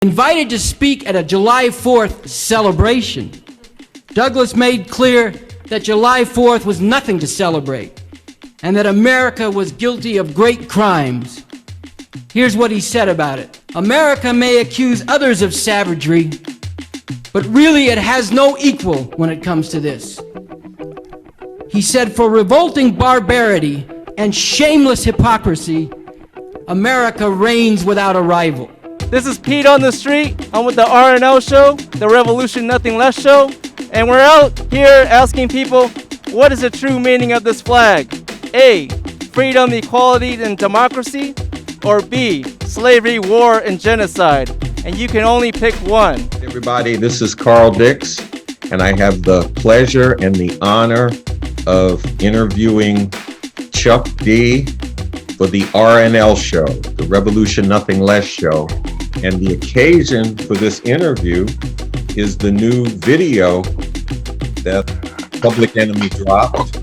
Invited to speak at a July 4th celebration, Douglas made clear that July 4th was nothing to celebrate and that America was guilty of great crimes. Here's what he said about it. America may accuse others of savagery, but really it has no equal when it comes to this. He said, for revolting barbarity and shameless hypocrisy, America reigns without a rival. This is Pete on the street. I'm with the RNL Show, the Revolution Nothing Less Show, and we're out here asking people, what is the true meaning of this flag? A, freedom, equality, and democracy, or B, slavery, war, and genocide? And you can only pick one. Hey everybody, this is Carl Dix, and I have the pleasure and the honor of interviewing Chuck D for the RNL Show, the Revolution Nothing Less Show. And the occasion for this interview is the new video that Public Enemy dropped